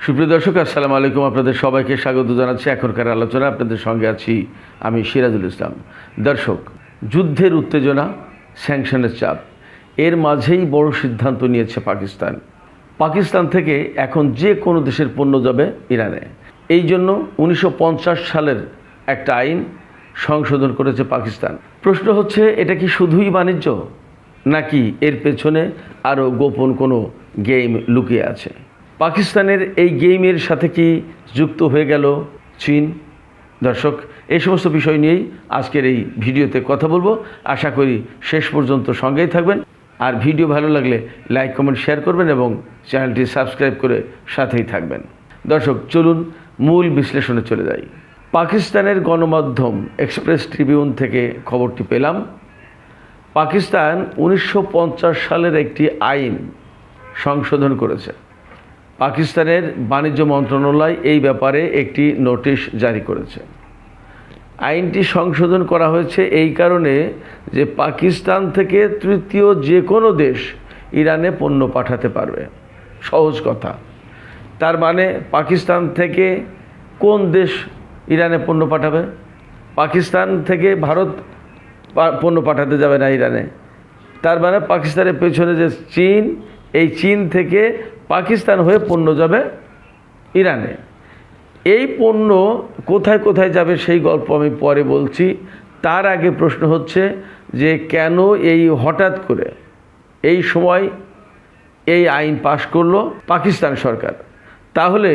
সুপ্রিয় দর্শক, আসসালামু আলাইকুম। আপনাদের সবাইকে স্বাগত জানাচ্ছি এখনকার আলোচনা। আপনাদের সঙ্গে আছি আমি সিরাজুল ইসলাম। দর্শক, যুদ্ধের উত্তেজনা, স্যাংশনের চাপ, এর মাঝেই বড় সিদ্ধান্ত নিয়েছে পাকিস্তান থেকে এখন যে কোনো দেশের পণ্য যাবে ইরানে। এই জন্য 1950 সালের একটা আইন সংশোধন করেছে পাকিস্তান। প্রশ্ন হচ্ছে, এটা কি শুধুই বাণিজ্য, নাকি এর পেছনে আরও গোপন কোনো গেম লুকিয়ে আছে? পাকিস্তানের এই গেমের সাথে কি যুক্ত হয়ে গেল চীন? দর্শক, এই সমস্ত বিষয় নিয়েই আজকের এই ভিডিওতে কথা বলবো। আশা করি শেষ পর্যন্ত সঙ্গেই থাকবেন। আর ভিডিও ভালো লাগলে লাইক, কমেন্ট, শেয়ার করবেন এবং চ্যানেলটি সাবস্ক্রাইব করে সাথেই থাকবেন। দর্শক, চলুন মূল বিশ্লেষণে চলে যাই। পাকিস্তানের গণমাধ্যম এক্সপ্রেস ট্রিবিউন থেকে খবরটি পেলাম। পাকিস্তান 1950 সালের একটি আইন সংশোধন করেছে। পাকিস্তানের বাণিজ্য মন্ত্রণালয় এই ব্যাপারে একটি নোটিশ জারি করেছে। আইনটি সংশোধন করা হয়েছে এই কারণে যে পাকিস্তান থেকে তৃতীয় যে কোনো দেশ ইরানে পণ্য পাঠাতে পারবে। সহজ কথা, তার মানে পাকিস্তান থেকে কোন দেশ ইরানে পণ্য পাঠাবে? পাকিস্তান থেকে ভারত পণ্য পাঠাতে যাবে না ইরানে। তার মানে পাকিস্তানের পেছনে যে চীন, এই চীন থেকে পাকিস্তান হয়ে পণ্য যাবে ইরানে। এই পণ্য কোথায় কোথায় যাবে সেই গল্প আমি পরে বলছি। তার আগে প্রশ্ন হচ্ছে যে কেন এই হঠাৎ করে এই সময় এই আইন পাশ করলো পাকিস্তান সরকার? তাহলে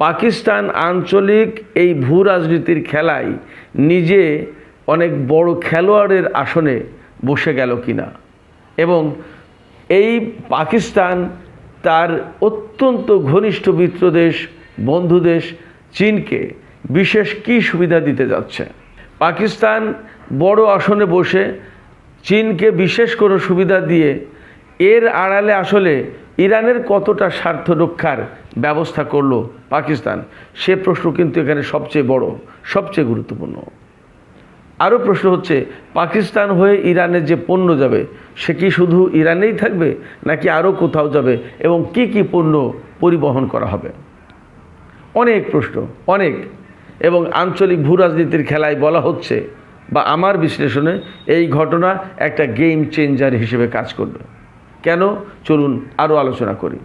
পাকিস্তান আঞ্চলিক এই ভূ রাজনীতির খেলায় নিজে অনেক বড় খেলোয়াড়ের আসনে বসে গেল কিনা, এবং এই পাকিস্তান তার অত্যন্ত ঘনিষ্ঠ মিত্রদেশ, বন্ধুদেশ চীনকে বিশেষ কী সুবিধা দিতে যাচ্ছে? পাকিস্তান বড় আসনে বসে চীনকে বিশেষ কোনো সুবিধা দিয়ে এর আড়ালে আসলে ইরানের কতটা স্বার্থ রক্ষার ব্যবস্থা করলো পাকিস্তান? সে প্রশ্ন কিন্তু এখানে সবচেয়ে বড়, সবচেয়ে গুরুত্বপূর্ণ। আরও প্রশ্ন হচ্ছে, পাকিস্তান হয়ে ইরানের যে পণ্য যাবে সে কি শুধু ইরানেই থাকবে, নাকি আরও কোথাও যাবে, এবং কি কি পণ্য পরিবহন করা হবে? অনেক প্রশ্ন, অনেক। এবং আঞ্চলিক ভূ রাজনীতির খেলায় বলা হচ্ছে, বা আমার বিশ্লেষণে এই ঘটনা একটা গেম চেঞ্জার হিসেবে কাজ করবে। কেন? চলুন আরও আলোচনা করি।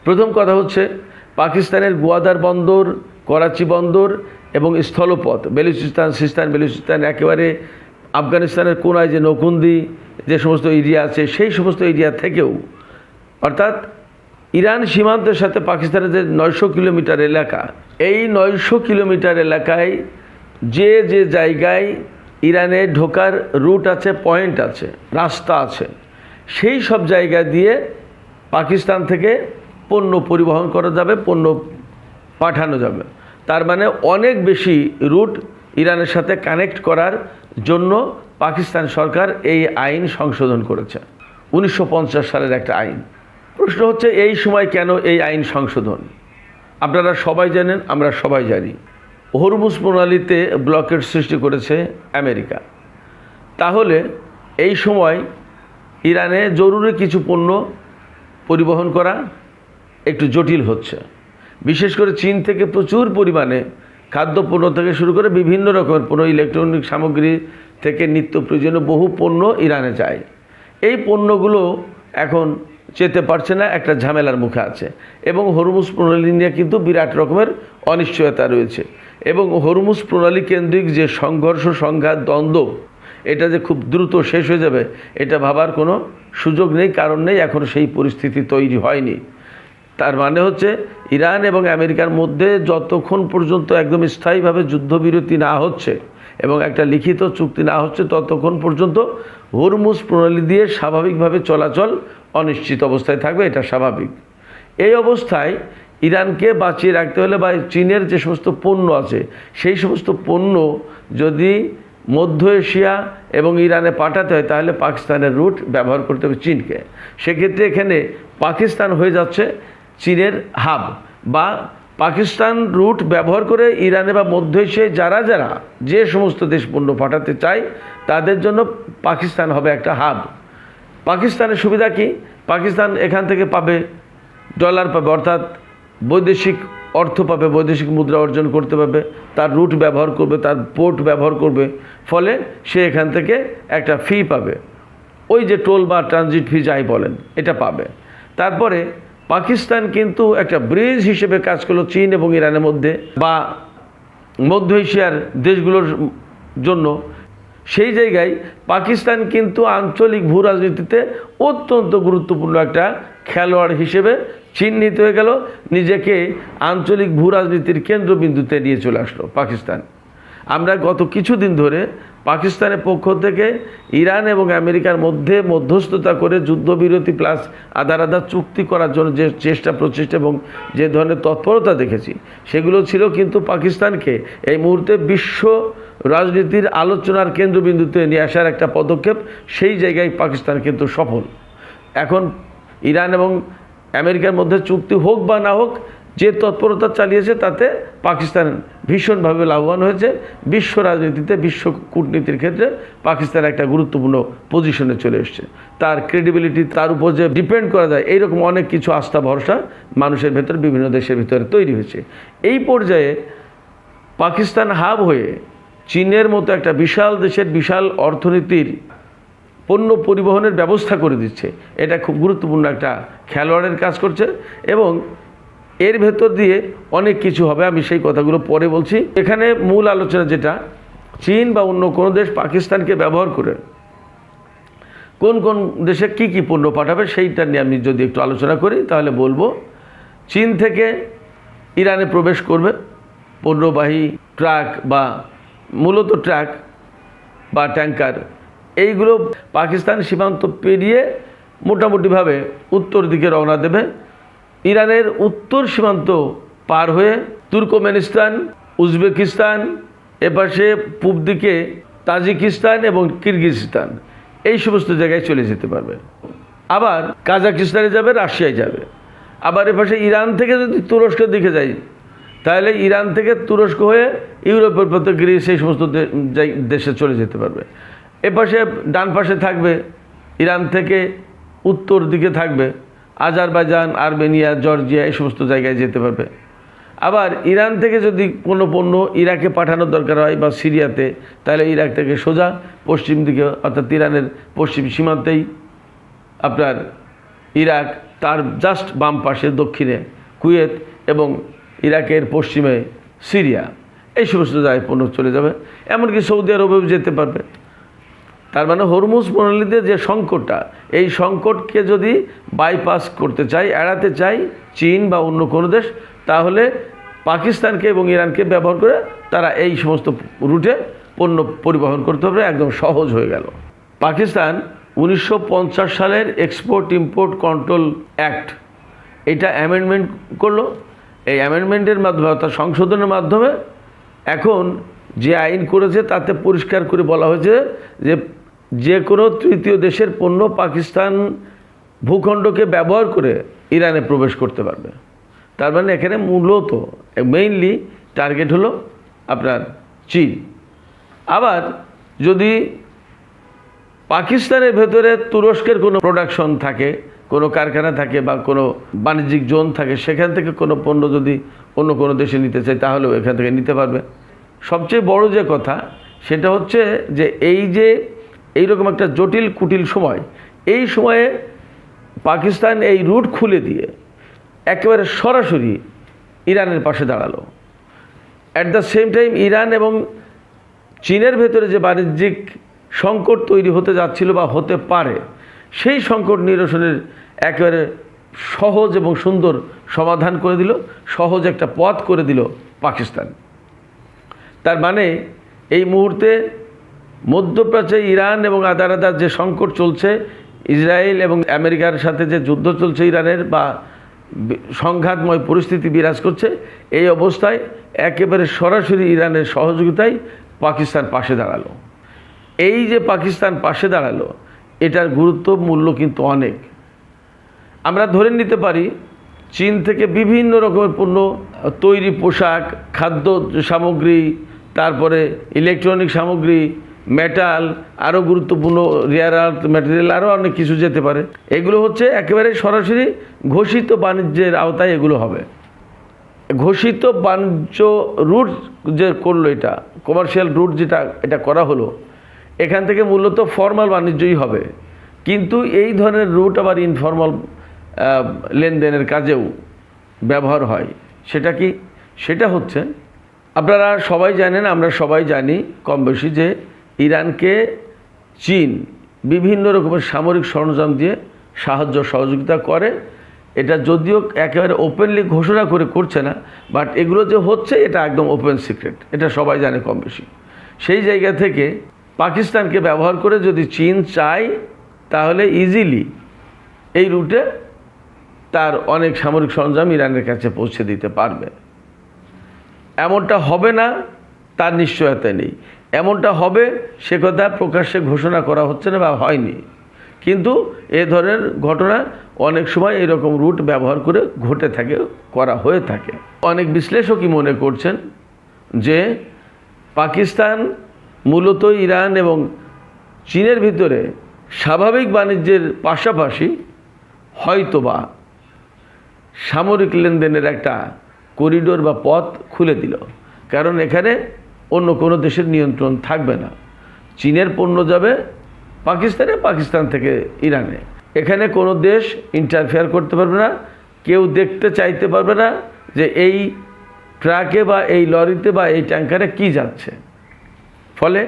প্রথম কথা হচ্ছে, পাকিস্তানের গোয়াদার বন্দর, করাচি বন্দর এবং স্থলপথ, বেলুচিস্তান, সিস্তান বেলুচিস্তান, একেবারে আফগানিস্তানের কোনায় যে নৌকুন্দি যে সমস্ত এরিয়া আছে, সেই সমস্ত এরিয়া থেকেও, অর্থাৎ ইরান সীমান্তের সাথে পাকিস্তানের যে 900 কিলোমিটার এলাকা, এই 900 কিলোমিটার এলাকায় যে যে জায়গায় ইরানে ঢোকার রুট আছে, পয়েন্ট আছে, রাস্তা আছে, সেই সব জায়গা দিয়ে পাকিস্তান থেকে পণ্য পরিবহন করা যাবে, পণ্য পাঠানো যাবে। তার মানে অনেক বেশি রুট ইরানের সাথে কানেক্ট করার জন্য পাকিস্তান সরকার এই আইন সংশোধন করেছে। 1950 সালের একটা আইন। প্রশ্ন হচ্ছে, এই সময় কেন এই আইন সংশোধন? আপনারা সবাই জানেন, আমরা সবাই জানি, হরমুজ প্রণালীতে ব্লকের সৃষ্টি করেছে আমেরিকা। তাহলে এই সময় ইরানে জরুরি কিছু পণ্য পরিবহন করা একটু জটিল হচ্ছে। বিশেষ করে চীন থেকে প্রচুর পরিমাণে খাদ্যপণ্য থেকে শুরু করে বিভিন্ন রকমের পণ্য, ইলেকট্রনিক সামগ্রী থেকে নিত্য প্রয়োজনীয় বহু পণ্য ইরানে যায়। এই পণ্যগুলো এখন যেতে পারছে না, একটা ঝামেলার মুখে আছে। এবং হরমুজ প্রণালী নিয়ে কিন্তু বিরাট রকমের অনিশ্চয়তা রয়েছে। এবং হরমুজ প্রণালী কেন্দ্রিক যে সংঘর্ষ, সংঘাত, দ্বন্দ্ব, এটা যে খুব দ্রুত শেষ হয়ে যাবে এটা ভাবার কোনো সুযোগ নেই, কারণ নেই, এখনও সেই পরিস্থিতি তৈরি হয়নি। তার মানে হচ্ছে, ইরান এবং আমেরিকার মধ্যে যতক্ষণ পর্যন্ত একদম স্থায়ীভাবে যুদ্ধবিরতি না হচ্ছে এবং একটা লিখিত চুক্তি না হচ্ছে, ততক্ষণ পর্যন্ত হরমুজ প্রণালী দিয়ে স্বাভাবিকভাবে চলাচল অনিশ্চিত অবস্থায় থাকবে, এটা স্বাভাবিক। এই অবস্থায় ইরানকে বাঁচিয়ে রাখতে হলে বা চীনের যে সমস্ত পণ্য আছে সেই সমস্ত পণ্য যদি মধ্য এশিয়া এবং ইরানে পাঠাতে হয়, তাহলে পাকিস্তানের রুট ব্যবহার করতে হবে চীনকে। সেক্ষেত্রে এখানে পাকিস্তান হয়ে যাচ্ছে চীনের হাব, বা পাকিস্তান রুট ব্যবহার করে ইরানে বা মধ্য এশিয়ায় যারা যারা যে সমস্ত দেশ পণ্য পাঠাতে চায় তাদের জন্য পাকিস্তান হবে একটা হাব। পাকিস্তানের সুবিধা কি? পাকিস্তান এখান থেকে পাবে ডলার পাবে, অর্থাৎ বৈদেশিক অর্থ পাবে, বৈদেশিক মুদ্রা অর্জন করতে পারবে, তার রুট ব্যবহার করবে, তার পোর্ট ব্যবহার করবে, ফলে সে এখান থেকে একটা ফি পাবে, ওই যে টোল বা ট্রানজিট ফি যাই বলেন এটা পাবে। তারপরে পাকিস্তান কিন্তু একটা ব্রিজ হিসেবে কাজ করলো চীন এবং ইরানের মধ্যে বা মধ্য এশিয়ার দেশগুলোর জন্য। সেই জায়গায় পাকিস্তান কিন্তু আঞ্চলিক ভূ রাজনীতিতে অত্যন্ত গুরুত্বপূর্ণ একটা খেলোয়াড় হিসেবে চিহ্নিত হয়ে গেল, নিজেকে আঞ্চলিক ভূ রাজনীতির কেন্দ্রবিন্দুতে নিয়ে চলে আসলো পাকিস্তান। আমরা গত কিছুদিন ধরে পাকিস্তানের পক্ষ থেকে ইরান এবং আমেরিকার মধ্যে মধ্যস্থতা করে যুদ্ধবিরতি প্লাস আদার চুক্তি করার জন্য যে প্রচেষ্টা এবং যে ধরনের তৎপরতা দেখেছি, সেগুলো ছিল কিন্তু পাকিস্তানকে এই মুহূর্তে বিশ্ব রাজনীতির আলোচনার কেন্দ্রবিন্দুতে নিয়ে আসার একটা পদক্ষেপ। সেই জায়গায় পাকিস্তান কিন্তু সফল। এখন ইরান এবং আমেরিকার মধ্যে চুক্তি হোক বা না হোক, যে তৎপরতা চালিয়েছে তাতে পাকিস্তান ভীষণভাবে লাভবান হয়েছে। বিশ্ব রাজনীতিতে, বিশ্ব কূটনীতির ক্ষেত্রে পাকিস্তান একটা গুরুত্বপূর্ণ পজিশনে চলে এসছে। তার ক্রেডিবিলিটি, তার উপর যে ডিপেন্ড করা যায়, এইরকম অনেক কিছু আস্থা ভরসা মানুষের ভেতর, বিভিন্ন দেশের ভিতরে তৈরি হয়েছে। এই পর্যায়ে পাকিস্তান হাব হয়ে চীনের মতো একটা বিশাল দেশের বিশাল অর্থনীতির পণ্য পরিবহনের ব্যবস্থা করে দিচ্ছে। এটা খুব গুরুত্বপূর্ণ একটা খেলোয়াড়ের কাজ করছে এবং এর ভেতর দিয়ে অনেক কিছু হবে। আমি সেই কথাগুলো পরে বলছি। এখানে মূল আলোচনা যেটা, চীন বা অন্য কোনো দেশ পাকিস্তানকে ব্যবহার করে কোন কোন দেশে কি কি পণ্য পাঠাবে সেইটা নিয়ে আমি যদি একটু আলোচনা করি তাহলে বলবো, চীন থেকে ইরানে প্রবেশ করবে পণ্যবাহী ট্রাক বা মূলত ট্রাক বা ট্যাঙ্কার, এইগুলো পাকিস্তান সীমান্ত পেরিয়ে মোটামুটিভাবে উত্তর দিকে রওনা দেবে। ইরানের উত্তর সীমান্ত পার হয়ে তুর্কমেনিস্তান, উজবেকিস্তান, এপাশে পূব দিকে তাজিকিস্তান এবং কিরগিজস্তান, এই সমস্ত জায়গায় চলে যেতে পারবে। আবার কাজাকিস্তানে যাবে, রাশিয়ায় যাবে। আবার এপাশে ইরান থেকে যদি তুরস্কের দিকে যাই, তাহলে ইরান থেকে তুরস্ক হয়ে ইউরোপের পথে গ্রিস, এই সমস্ত দেশে চলে যেতে পারবে। এপাশে ডান পাশে থাকবে ইরান থেকে উত্তর দিকে থাকবে আজারবাইজান, আর্মেনিয়া, জর্জিয়া, এই সমস্ত জায়গায় যেতে পারবে। আবার ইরান থেকে যদি কোনো পণ্য ইরাকে পাঠানোর দরকার হয় বা সিরিয়াতে, তাহলে ইরাক থেকে সোজা পশ্চিম দিকে, অর্থাৎ ইরানের পশ্চিম সীমান্তেই আপনার ইরাক, তার জাস্ট বাম পাশে দক্ষিণে কুয়েত এবং ইরাকের পশ্চিমে সিরিয়া, এই সমস্ত জায়গায় পণ্য চলে যাবে। এমনকি সৌদি আরবেও যেতে পারবে। তার মানে হরমুজ প্রণালীতে যে সংকটটা, এই সংকটকে যদি বাইপাস করতে চাই, এড়াতে চাই চীন বা অন্য কোনো দেশ, তাহলে পাকিস্তানকে এবং ইরানকে ব্যবহার করে তারা এই সমস্ত রুটে পণ্য পরিবহন করতে হবে। একদম সহজ হয়ে গেল। পাকিস্তান 1950 সালের এক্সপোর্ট ইম্পোর্ট কন্ট্রোল অ্যাক্ট, এটা অ্যামেন্ডমেন্ট করলো। এই অ্যামেন্ডমেন্টের মাধ্যমে, অর্থাৎ সংশোধনের মাধ্যমে এখন যে আইন করেছে তাতে পরিষ্কার করে বলা হয়েছে যে কোনো তৃতীয় দেশের পণ্য পাকিস্তান ভূখণ্ডকে ব্যবহার করে ইরানে প্রবেশ করতে পারবে। তার মানে এখানে মূলত মেইনলি টার্গেট হলো আপনার চীন। আবার যদি পাকিস্তানের ভেতরে তুরস্কের কোনো প্রোডাকশন থাকে, কোনো কারখানা থাকে বা কোনো বাণিজ্যিক জোন থাকে, সেখান থেকে কোনো পণ্য যদি অন্য কোনো দেশে নিতে চায় তাহলেও এখান থেকে নিতে পারবে। সবচেয়ে বড় যে কথা সেটা হচ্ছে যে এইরকম একটা জটিল কুটিল সময়, এই সময়ে পাকিস্তান এই রুট খুলে দিয়ে একেবারে সরাসরি ইরানের পাশে দাঁড়ালো। At the same time Iran এবং চীনের ভেতরে যে বাণিজ্যিক সংকট তৈরি হতে যাচ্ছিল বা হতে পারে, সেই সংকট নিরসনের একেবারে সহজ এবং সুন্দর সমাধান করে দিল, সহজ একটা পথ করে দিল পাকিস্তান। তার মানে এই মুহূর্তে মধ্যপ্রাচ্যে ইরান এবং আদার যে সংকট চলছে, ইসরায়েল এবং আমেরিকার সাথে যে যুদ্ধ চলছে ইরানের, বা সংঘাতময় পরিস্থিতি বিরাজ করছে, এই অবস্থায় একেবারে সরাসরি ইরানের সহযোগিতায় পাকিস্তান পাশে দাঁড়ালো। এই যে পাকিস্তান পাশে দাঁড়ালো, এটার গুরুত্ব মূল্য কিন্তু অনেক। আমরা ধরে নিতে পারি চীন থেকে বিভিন্ন রকমের পণ্য, তৈরি পোশাক, খাদ্য সামগ্রী, তারপরে ইলেকট্রনিক সামগ্রী, মেটাল, আরও গুরুত্বপূর্ণ রেয়ার আর্থ ম্যাটেরিয়াল, আরও অনেক কিছু যেতে পারে। এগুলো হচ্ছে একেবারে সরাসরি ঘোষিত বাণিজ্যের আওতায় এগুলো হবে। ঘোষিত বাণিজ্য রুট যে করলো, এটা কমার্শিয়াল রুট যেটা এটা করা হলো, এখান থেকে মূলত ফর্মাল বাণিজ্যই হবে। কিন্তু এই ধরনের রুট আবার ইনফর্মাল লেনদেনের কাজেও ব্যবহার হয়। সেটা কি? সেটা হচ্ছে, আপনারা সবাই জানেন, আমরা সবাই জানি কম বেশি, যে ইরানকে চীন বিভিন্ন রকমের সামরিক সরঞ্জাম দিয়ে সাহায্য সহযোগিতা করে। এটা যদিও একেবারে ওপেনলি ঘোষণা করে করছে না, বাট এগুলো যে হচ্ছে এটা একদম ওপেন সিক্রেট, এটা সবাই জানে কম বেশি। সেই জায়গা থেকে পাকিস্তানকে ব্যবহার করে যদি চীন চায় তাহলে ইজিলি এই রুটে তার অনেক সামরিক সরঞ্জাম ইরানের কাছে পৌঁছে দিতে পারবে। এমনটা হবে না তার নিশ্চয়তা নেই, এমনটা হবে সে কথা প্রকাশ্যে ঘোষণা করা হচ্ছে না বা হয়নি, কিন্তু এ ধরনের ঘটনা অনেক সময় এরকম রুট ব্যবহার করে ঘটে থাকে, করা হয়ে থাকে। অনেক বিশ্লেষকই মনে করছেন যে পাকিস্তান মূলত ইরান এবং চীনের ভিতরে স্বাভাবিক বাণিজ্যের পাশাপাশি হয়তোবা সামরিক লেনদেনের একটা করিডোর বা পথ খুলে দিল। কারণ এখানে অন্য কোনো দেশের নিয়ন্ত্রণ থাকবে না, চীনের পণ্য যাবে পাকিস্তানে, পাকিস্তান থেকে ইরানে। এখানে কোনো দেশ ইন্টারফেয়ার করতে পারবে না, কেউ দেখতে চাইতে পারবে না যে এই ট্রাকে বা এই লরিতে বা এই ট্যাঙ্কারে কি যাচ্ছে। ফলে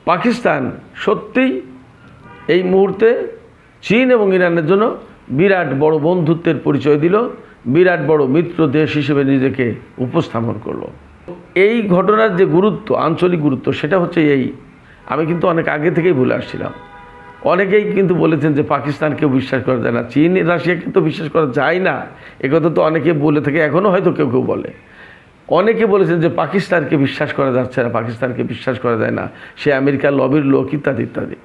পাকিস্তান সত্যিই এই মুহূর্তে চীন এবং ইরানের জন্য বিরাট বড় বন্ধুত্বের পরিচয় দিল, বিরাট বড় মিত্র দেশ হিসেবে নিজেকে উপস্থাপন করলো। এই ঘটনার যে গুরুত্ব, আঞ্চলিক গুরুত্ব, সেটা হচ্ছে এই, আমি কিন্তু অনেক আগে থেকেই বলে আসছিলাম। অনেকেই কিন্তু বলেছেন যে পাকিস্তানকেও বিশ্বাস করা যায় না, চীন রাশিয়াকে তো বিশ্বাস করা যায় না, একথা তো অনেকে বলে থাকে, এখনও হয়তো কেউ কেউ বলে। অনেকে বলেছেন যে পাকিস্তানকে বিশ্বাস করা যাচ্ছে না, পাকিস্তানকে বিশ্বাস করা যায় না, সে আমেরিকার লবির লোক, ইত্যাদি ইত্যাদি।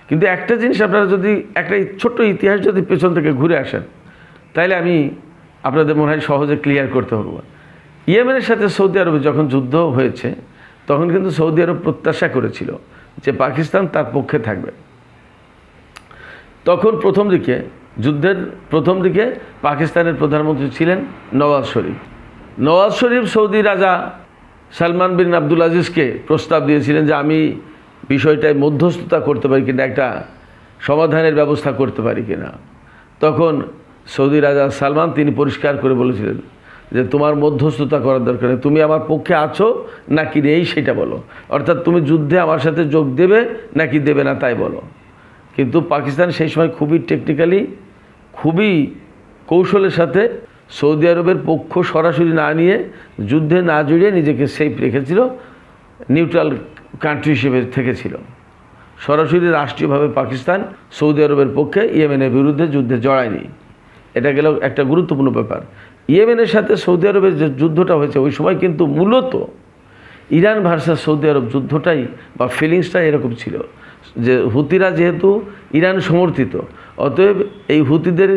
কিন্তু একটা জিনিস আপনারা যদি একটা ছোট্ট ইতিহাস যদি পেছন থেকে ঘুরে আসেন, তাহলে আমি আপনাদের মনে হয় সহজে ক্লিয়ার করতে পারবো। ইয়েমেনের সাথে সৌদি আরবে যখন যুদ্ধ হয়েছে, তখন কিন্তু সৌদি আরব প্রত্যাশা করেছিল যে পাকিস্তান তার পক্ষে থাকবে। তখন যুদ্ধের প্রথম দিকে পাকিস্তানের প্রধানমন্ত্রী ছিলেন নওয়াজ শরীফ। নওয়াজ শরীফ সৌদি রাজা সালমান বিন আব্দুল আজিজকে প্রস্তাব দিয়েছিলেন যে আমি বিষয়টায় মধ্যস্থতা করতে পারি কিনা, একটা সমাধানের ব্যবস্থা করতে পারি কিনা। তখন সৌদি রাজা সালমান তিনি পরিষ্কার করে বলেছিলেন যে তোমার মধ্যস্থতা করার দরকার নেই, তুমি আমার পক্ষে আছো নাকি নেই সেটা বলো, অর্থাৎ তুমি যুদ্ধে আমার সাথে যোগ দেবে নাকি দেবে না তাই বলো। কিন্তু পাকিস্তান সেই সময় খুবই টেকনিক্যালি, খুবই কৌশলের সাথে সৌদি আরবের পক্ষ সরাসরি না নিয়ে, যুদ্ধে না জড়িয়ে নিজেকে সেফ রেখেছিল, নিউট্রাল কান্ট্রি হিসেবে থেকেছিল। সরাসরি রাষ্ট্রীয়ভাবে পাকিস্তান সৌদি আরবের পক্ষে ইয়েমেনের বিরুদ্ধে যুদ্ধে জড়ায়নি। এটা গেল একটা গুরুত্বপূর্ণ ব্যাপার। ইয়েমেনের সাথে সৌদি আরবের যে যুদ্ধটা হয়েছে ওই সময় কিন্তু মূলত ইরান ভার্সাস সৌদি আরব যুদ্ধটাই বা ফিলিংসটাই এরকম ছিল যে হুতিরা যেহেতু ইরান সমর্থিত, অতএব এই হুতিদের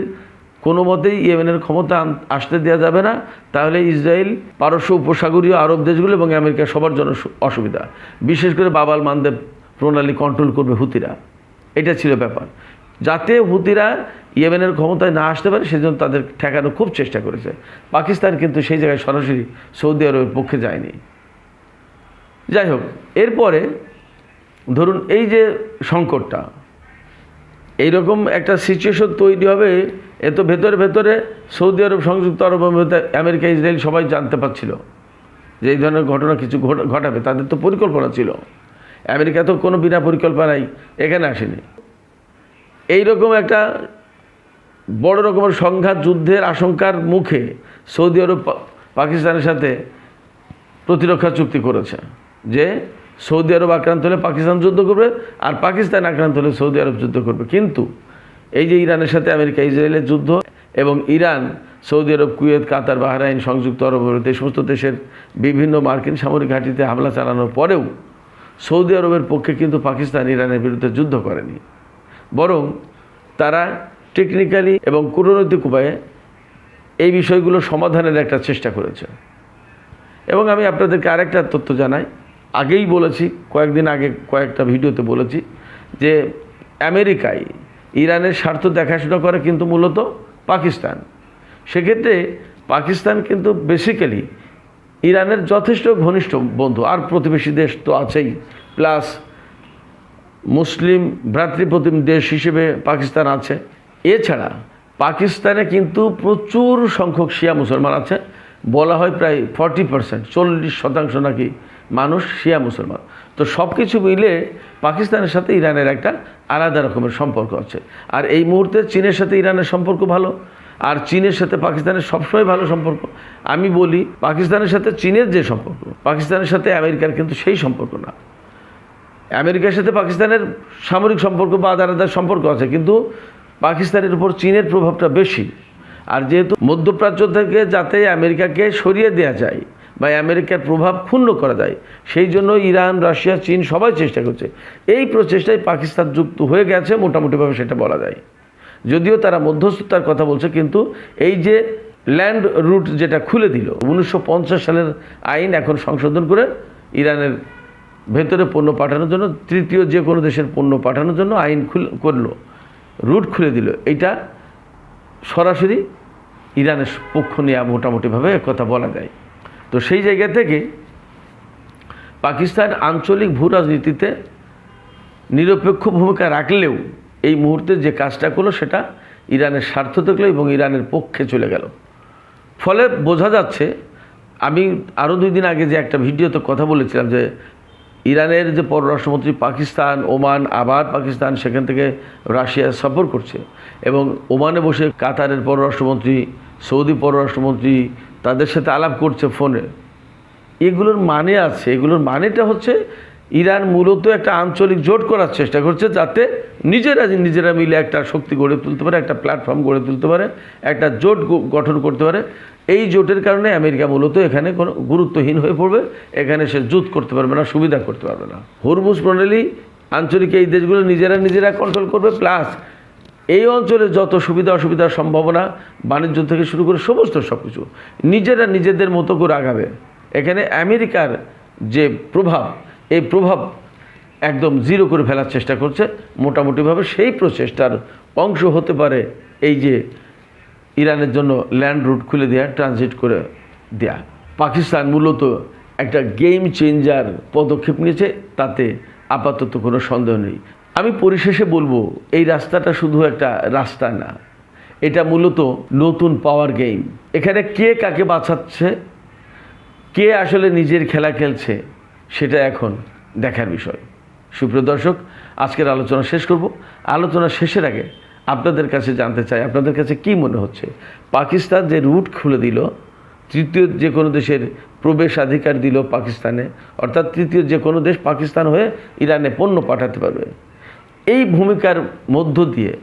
কোনো মতেই ইয়েমেনের ক্ষমতা আসতে দেওয়া যাবে না, তাহলে ইসরায়েল, পারস্য উপসাগরীয় আরব দেশগুলো এবং আমেরিকা সবার জন্য অসুবিধা, বিশেষ করে বাবাল মানদেব প্রণালী কন্ট্রোল করবে হুতিরা। এটা ছিল ব্যাপার, যাতে হুতিরা ইয়েমেনের ক্ষমতায় না আসতে পারে সেজন্য তাদের ঠেকানোর খুব চেষ্টা করেছে। পাকিস্তান কিন্তু সেই জায়গায় সরাসরি সৌদি আরবের পক্ষে যায়নি। যাই হোক, এরপরে ধরুন এই যে সংকটটা, এইরকম একটা সিচুয়েশন তৈরি হবে, এ তো ভেতরে ভেতরে সৌদি আরব, সংযুক্ত আরব আমিরাত, আমেরিকা, ইসরায়েল সবাই জানতে পারছিল যে এই ধরনের ঘটনা কিছু ঘটাবে, তাদের তো পরিকল্পনা ছিল। আমেরিকা তো কোনো বিনা পরিকল্পনাই এখানে আসেনি। এইরকম একটা বড় রকমের সংঘাত, যুদ্ধের আশঙ্কার মুখে সৌদি আরব পাকিস্তানের সাথে প্রতিরক্ষা চুক্তি করেছে যে সৌদি আরব আক্রান্ত হলে পাকিস্তান যুদ্ধ করবে, আর পাকিস্তান আক্রান্ত হলে সৌদি আরব যুদ্ধ করবে। কিন্তু এই যে ইরানের সাথে আমেরিকা ইসরায়েলের যুদ্ধ, এবং ইরান সৌদি আরব, কুয়েত, কাতার, বাহরাইন, সংযুক্ত আরব আমিরাত, এই সমস্ত দেশের বিভিন্ন মার্কিন সামরিক ঘাঁটিতে হামলা চালানোর পরেও সৌদি আরবের পক্ষে কিন্তু পাকিস্তান ইরানের বিরুদ্ধে যুদ্ধ করেনি, বরং তারা টেকনিক্যালি এবং কূটনৈতিক উপায়ে এই বিষয়গুলো সমাধানের একটা চেষ্টা করেছে। এবং আমি আপনাদেরকে আরেকটা তথ্য জানাই, আগেই বলেছি, কয়েকদিন আগে কয়েকটা ভিডিওতে বলেছি যে আমেরিকায় ইরানের স্বার্থ দেখাশোনা করে কিন্তু মূলত পাকিস্তান। সেক্ষেত্রে পাকিস্তান কিন্তু বেসিক্যালি ইরানের যথেষ্ট ঘনিষ্ঠ বন্ধু, আর প্রতিবেশী দেশ তো আছেই, প্লাস মুসলিম ভ্রাতৃপ্রতিম দেশ হিসেবে পাকিস্তান আছে। এছাড়া পাকিস্তানে কিন্তু প্রচুর সংখ্যক শিয়া মুসলমান আছে, বলা হয় প্রায় 40%, 40% নাকি মানুষ শিয়া মুসলমান। তো সব কিছু মিলে পাকিস্তানের সাথে ইরানের একটা আলাদা রকমের সম্পর্ক আছে। আর এই মুহূর্তে চীনের সাথে ইরানের সম্পর্ক ভালো, আর চীনের সাথে পাকিস্তানের সবসময় ভালো সম্পর্ক। আমি বলি পাকিস্তানের সাথে চীনের যে সম্পর্ক, পাকিস্তানের সাথে আমেরিকার কিন্তু সেই সম্পর্ক না। আমেরিকার সাথে পাকিস্তানের সামরিক সম্পর্ক বা আলাদা সম্পর্ক আছে, কিন্তু পাকিস্তানের উপর চীনের প্রভাবটা বেশি। আর যেহেতু মধ্যপ্রাচ্য থেকে যাতে আমেরিকাকে সরিয়ে দেওয়া যায় বা আমেরিকার প্রভাব ক্ষুণ্ণ করা যায়, সেই জন্য ইরান, রাশিয়া, চীন সবাই চেষ্টা করছে। এই প্রচেষ্টায় পাকিস্তান যুক্ত হয়ে গেছে মোটামুটিভাবে, সেটা বলা যায়। যদিও তারা মধ্যস্থতার কথা বলছে, কিন্তু এই যে ল্যান্ড রুট যেটা খুলে দিল 1950 সালের আইন এখন সংশোধন করে ইরানের ভেতরে পণ্য পাঠানোর জন্য, তৃতীয় যে কোনো দেশের পণ্য পাঠানোর জন্য আইন করলো, রুট খুলে দিল, এটা সরাসরি ইরানের পক্ষ নিয়ে মোটামুটিভাবে কথা বলা যায়। তো সেই জায়গা থেকে পাকিস্তান আঞ্চলিক ভূ রাজনীতিতে নিরপেক্ষ ভূমিকা রাখলেও এই মুহূর্তে যে কাজটা করলো সেটা ইরানের স্বার্থ দেখলো এবং ইরানের পক্ষে চলে গেল। ফলে বোঝা যাচ্ছে, আমি আরও 2 দিন আগে যে একটা ভিডিওতে কথা বলেছিলাম যে ইরানের যে পররাষ্ট্রমন্ত্রী পাকিস্তান, ওমান, আবার পাকিস্তান, সেখান থেকে রাশিয়া সফর করছে এবং ওমানে বসে কাতারের পররাষ্ট্রমন্ত্রী, সৌদি পররাষ্ট্রমন্ত্রী তাদের সাথে আলাপ করছে ফোনে। এগুলোর মানে আছে, এগুলোর মানেটা হচ্ছে ইরান মূলত একটা আঞ্চলিক জোট করার চেষ্টা করছে, যাতে নিজেরা মিলে একটা শক্তি গড়ে তুলতে পারে, একটা প্ল্যাটফর্ম গড়ে তুলতে পারে, একটা জোট গঠন করতে পারে। এই জোটের কারণে আমেরিকা মূলত এখানে কোনো গুরুত্বহীন হয়ে পড়বে, এখানে সে যুদ্ধ করতে পারবে না, সুবিধা করতে পারবে না। হরমুজ প্রণালী আঞ্চলিক এই দেশগুলো নিজেরা কন্ট্রোল করবে, প্লাস এই অঞ্চলে যত সুবিধা অসুবিধার সম্ভাবনা, বাণিজ্য থেকে শুরু করে সমস্ত সব কিছু নিজেদের মতো করে আগাবে। এখানে আমেরিকার যে প্রভাব, এই প্রভাব একদম জিরো করে ফেলার চেষ্টা করছে মোটামুটিভাবে। সেই প্রচেষ্টার অংশ হতে পারে এই যে ইরানের জন্য ল্যান্ড রুট খুলে দেওয়া, ট্রানজিট করে দেয়া। পাকিস্তান মূলত একটা গেম চেঞ্জার পদক্ষেপ নিয়েছে, তাতে আপাতত কোনো সন্দেহ নেই। আমি পরিশেষে বলবো, এই রাস্তাটা শুধু একটা রাস্তা না, এটা মূলত নতুন পাওয়ার গেম। এখানে কে কাকে বাঁচাচ্ছে, কে আসলে নিজের খেলা খেলছে, সেটা এখন দেখার বিষয়। সুপ্রিয় দর্শক, আজকের আলোচনা শেষ করব। আলোচনা শেষের আগে আপনাদের কাছে জানতে চাই, আপনাদের কাছে কি মনে হচ্ছে, পাকিস্তান যে রুট খুলে দিল, তৃতীয় যে কোনো দেশের প্রবেশাধিকার দিল পাকিস্তানে, অর্থাৎ তৃতীয় যে কোনো দেশ পাকিস্তান হয়ে ইরানে পণ্য পাঠাতে পারবে, এই ভূমিকার মধ্য দিয়ে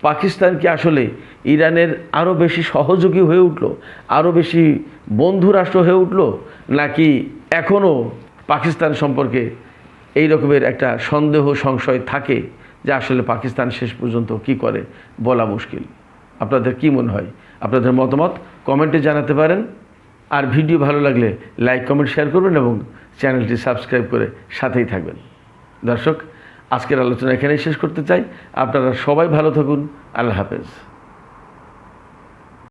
পাকিস্তান কি আসলে ইরানের আরও বেশি সহযোগী হয়ে উঠল, আরও বেশি বন্ধু রাষ্ট্র হয়ে উঠল, নাকি এখনও পাকিস্তান সম্পর্কে এই রকমের একটা সন্দেহ সংশয় থাকে যে আসলে পাকিস্তান শেষ পর্যন্ত কি করে বলা মুশকিল। আপনাদের কি মনে হয়? আপনাদের মতামত কমেন্টে জানাতে পারেন। আর ভিডিও ভালো লাগলে লাইক, কমেন্ট, শেয়ার করবেন এবং চ্যানেলটি সাবস্ক্রাইব করে সাথেই থাকবেন। দর্শক, আজকের আলোচনা এখানেই শেষ করতে চাই। আপনারা সবাই ভালো থাকুন। আল্লাহ হাফেজ।